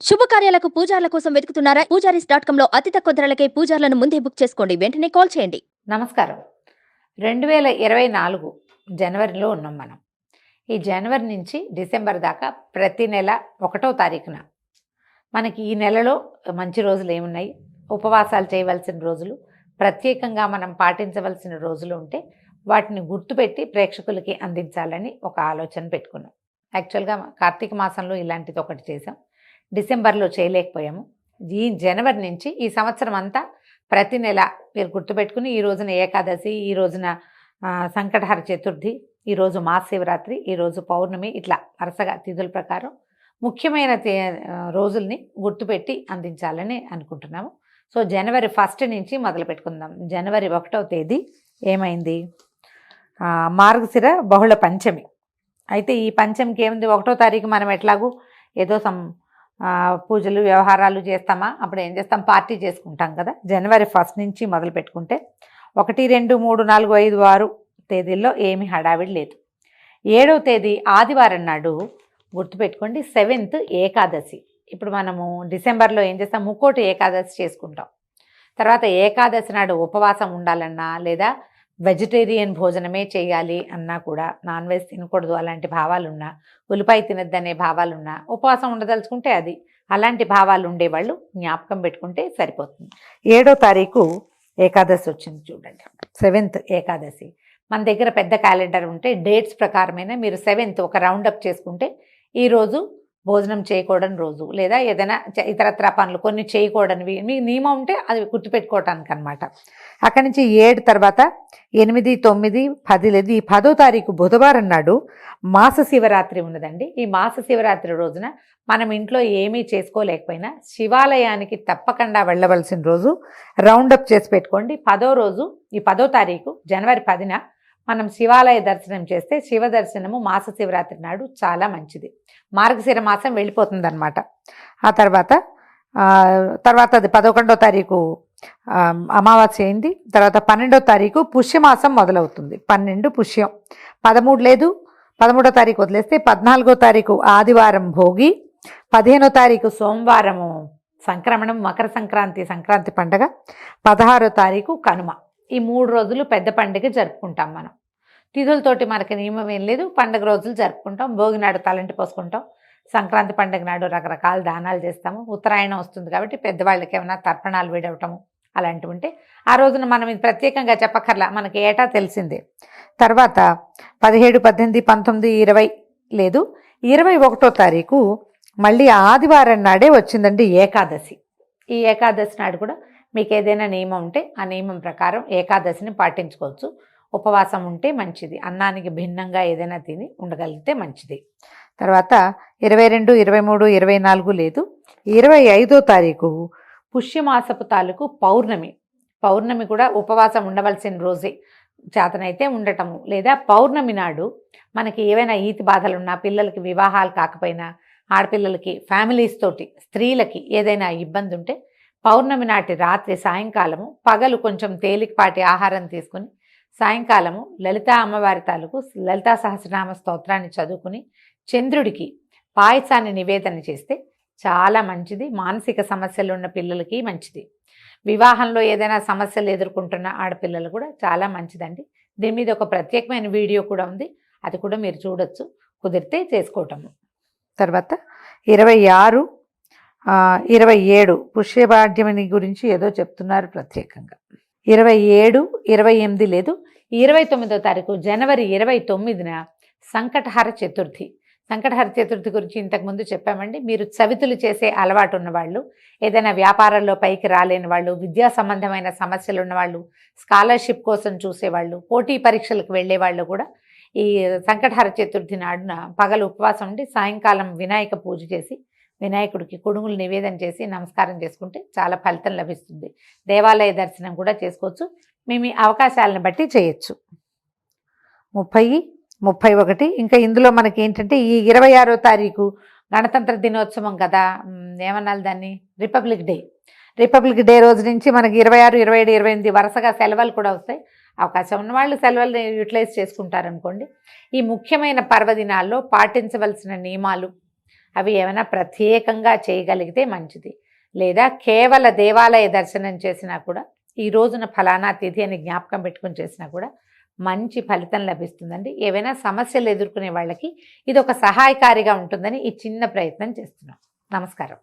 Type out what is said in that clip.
శుభకార్యాలకు పూజార్ల కోసం వెతుకుతున్నారా? పూజారీస్.com లో అతి తక్కువ ధరలకే పూజార్లను ముందే బుక్ చేసుకోండి. వెంటనే కాల్ చేయండి. నమస్కారం. 2024 జనవరిలో ఉన్నాం మనం. ఈ జనవరి నుంచి డిసెంబర్ దాకా ప్రతి నెల 1వ తారీఖున మనకి ఈ నెలలో మంచి రోజులు ఏమున్నాయి, ఉపవాసాలు చేయవలసిన రోజులు, ప్రత్యేకంగా మనం పాటించవలసిన రోజులు ఉంటే వాటిని గుర్తుపెట్టి ప్రేక్షకులకి అందించాలని ఒక ఆలోచన పెట్టుకున్నాం. యాక్చువల్గా కార్తీక మాసంలో ఇలాంటిది ఒకటి చేసాం, డిసెంబర్లో చేయలేకపోయాము. ఈ జనవరి నుంచి ఈ సంవత్సరం అంతా ప్రతి నెల మీరు గుర్తుపెట్టుకుని ఈ రోజున ఏకాదశి, ఈ రోజున సంకటహర చతుర్థి, ఈరోజు మహాశివరాత్రి, ఈరోజు పౌర్ణమి, ఇట్లా వరుసగా తిథుల ప్రకారం ముఖ్యమైన రోజుల్ని గుర్తుపెట్టి అందించాలని అనుకుంటున్నాము. సో జనవరి 1 నుంచి మొదలు పెట్టుకుందాం. జనవరి 1వ తేదీ ఏమైంది? మార్గశిర బహుళ పంచమి. అయితే ఈ పంచమికి ఏముంది, 1వ తారీఖు మనం ఎట్లాగూ ఏదో పూజలు వ్యవహారాలు చేస్తామా, అప్పుడు ఏం చేస్తాం, పార్టీ చేసుకుంటాం కదా. జనవరి 1 నుంచి మొదలు పెట్టుకుంటే 1, 2, 3, 4, 5, 6 తేదీల్లో ఏమి హడావిడి లేదు. 7వ తేదీ ఆదివారం నాడు గుర్తుపెట్టుకోండి, 7th ఏకాదశి. ఇప్పుడు మనము డిసెంబర్లో ఏం చేస్తాం, ముక్కోటి ఏకాదశి చేసుకుంటాం. తర్వాత ఏకాదశి నాడు ఉపవాసం ఉండాలన్నా లేదా వెజిటేరియన్ భోజనమే చేయాలి అన్నా కూడా, నాన్ వెజ్ తినకూడదు అలాంటి భావాలున్నా, ఉల్లిపాయ తినద్దనే భావాలున్నా, ఉపవాసం ఉండదలుచుకుంటే అది అలాంటి భావాలు ఉండేవాళ్ళు జ్ఞాపకం పెట్టుకుంటే సరిపోతుంది. 7వ తారీఖు ఏకాదశి వచ్చింది చూడండి, 7th ఏకాదశి. మన దగ్గర పెద్ద క్యాలెండర్ ఉంటే డేట్స్ ప్రకారమైనా మీరు 7th ఒక రౌండప్ చేసుకుంటే ఈరోజు భోజనం చేయకూడని రోజు, లేదా ఏదైనా ఇతరత్ర పనులు కొన్ని చేయకూడనివి మీ నియమం ఉంటే అది గుర్తుపెట్టుకోవటానికి అనమాట. అక్కడి నుంచి 7 తర్వాత 8, 9, 10 లేదు. ఈ 10వ తారీఖు బుధవారం నాడు మాస శివరాత్రి ఉన్నదండి. ఈ మాస శివరాత్రి రోజున మనం ఇంట్లో ఏమీ చేసుకోలేకపోయినా శివాలయానికి తప్పకుండా వెళ్ళవలసిన రోజు, రౌండప్ చేసి పెట్టుకోండి. 10వ రోజు, ఈ 10వ తారీఖు జనవరి 10న మనం శివాలయ దర్శనం చేస్తే శివ దర్శనము మాస శివరాత్రి నాడు చాలా మంచిది. మార్గశిర మాసం వెళ్ళిపోతుందన్నమాట. ఆ తర్వాత అది 11వ తారీఖు అమావాస్య అయింది. తర్వాత 12వ తారీఖు పుష్యమాసం మొదలవుతుంది. 12 పుష్యం, 13 లేదు. 13వ తారీఖు వదిలేస్తే 14వ తారీఖు ఆదివారం భోగి, 15వ తారీఖు సోమవారము సంక్రమణం, మకర సంక్రాంతి పండగ, 16వ తారీఖు కనుమ. ఈ 3 రోజులు పెద్ద పండుగ జరుపుకుంటాం మనం. తిథులతోటి మనకి నియమం ఏం లేదు, పండుగ రోజులు జరుపుకుంటాం. భోగి నాడు తలంటి పోసుకుంటాం, సంక్రాంతి పండుగ నాడు రకరకాల దానాలు చేస్తాము. ఉత్తరాయణం వస్తుంది కాబట్టి పెద్దవాళ్ళకి ఏమైనా తర్పణాలు విడవటము అలాంటివి ఉంటే ఆ రోజున మనం ఇది ప్రత్యేకంగా చెప్పక్కర్లా, మనకి ఏటా తెలిసిందే. తర్వాత 17, 18, 19, 20 లేదు. 21వ తారీఖు మళ్ళీ ఆదివారం నాడే వచ్చిందండి ఏకాదశి. ఈ ఏకాదశి నాడు కూడా మీకు ఏదైనా నియమం ఉంటే ఆ నియమం ప్రకారం ఏకాదశిని పాటించుకోవచ్చు. ఉపవాసం ఉంటే మంచిది, అన్నానికి భిన్నంగా ఏదైనా తిని ఉండగలిగితే మంచిది. తర్వాత 22, 23, 24 లేదు. 25వ తారీఖు పుష్యమాసపు తాలూకు పౌర్ణమి కూడా ఉపవాసం ఉండవలసిన రోజే. చేతనైతే ఉండటము, లేదా పౌర్ణమి నాడు మనకి ఏవైనా ఈతి బాధలున్నా, పిల్లలకి వివాహాలు కాకపోయినా, ఆడపిల్లలకి ఫ్యామిలీస్ తోటి స్త్రీలకి ఏదైనా ఇబ్బంది ఉంటే పౌర్ణమి నాటి రాత్రి సాయంకాలము, పగలు కొంచెం తేలికపాటి ఆహారం తీసుకుని సాయంకాలము లలితా అమ్మవారి తాలూకు లలితా సహస్రనామ స్తోత్రాన్ని చదువుకుని చంద్రుడికి పాయసాన్ని నివేదన చేస్తే చాలా మంచిది. మానసిక సమస్యలు ఉన్న పిల్లలకి మంచిది. వివాహంలో ఏదైనా సమస్యలు ఎదుర్కొంటున్న ఆడపిల్లలు కూడా చాలా మంచిదండి. దీని మీద ఒక ప్రత్యేకమైన వీడియో కూడా ఉంది, అది కూడా మీరు చూడొచ్చు, కుదిరితే చేసుకోవటము. తర్వాత 26, 27 పుష్యపాడ్యమిని గురించి ఏదో చెప్తున్నారు ప్రత్యేకంగా. 27, 28 లేదు. 29వ తారీఖు జనవరి 29న సంకటహర చతుర్థి. సంకటహర చతుర్థి గురించి ఇంతకుముందు చెప్పామండి. మీరు చవితులు చేసే అలవాటు ఉన్నవాళ్ళు, ఏదైనా వ్యాపారంలో పైకి రాలేని వాళ్ళు, విద్యా సంబంధమైన సమస్యలు ఉన్నవాళ్ళు, స్కాలర్షిప్ కోసం చూసేవాళ్ళు, పోటీ పరీక్షలకు వెళ్ళేవాళ్ళు కూడా ఈ సంకటహర చతుర్థి నాడున పగలు ఉపవాసం ఉండి సాయంకాలం వినాయక పూజ చేసి వినాయకుడికి కుడుములు నివేదన చేసి నమస్కారం చేసుకుంటే చాలా ఫలితం లభిస్తుంది. దేవాలయ దర్శనం కూడా చేసుకోవచ్చు, మీ అవకాశాలను బట్టి చేయొచ్చు. 30, 31 ఇంకా ఇందులో మనకి ఏంటంటే ఈ 26వ తారీఖు గణతంత్ర దినోత్సవం కదా, ఏమన్నాలి దాన్ని, రిపబ్లిక్ డే రోజు నుంచి మనకి 26, 27, 28 వరుసగా సెలవులు కూడా వస్తాయి. అవకాశం ఉన్నవాళ్ళు సెలవులు యూటిలైజ్ చేసుకుంటారనుకోండి. ఈ ముఖ్యమైన పర్వదినాల్లో పాటించవలసిన నియమాలు అవి ఏమైనా ప్రత్యేకంగా చేయగలిగితే మంచిది. లేదా కేవల దేవాలయ దర్శనం చేసినా కూడా, ఈ రోజున ఫలానా తిథి అని జ్ఞాపకం పెట్టుకుని చేసినా కూడా మంచి ఫలితం లభిస్తుందండి. ఏవైనా సమస్యలు ఎదుర్కొనే వాళ్ళకి ఇది ఒక సహాయకారిగా ఉంటుందని ఈ చిన్న ప్రయత్నం చేస్తున్నాం. నమస్కారం.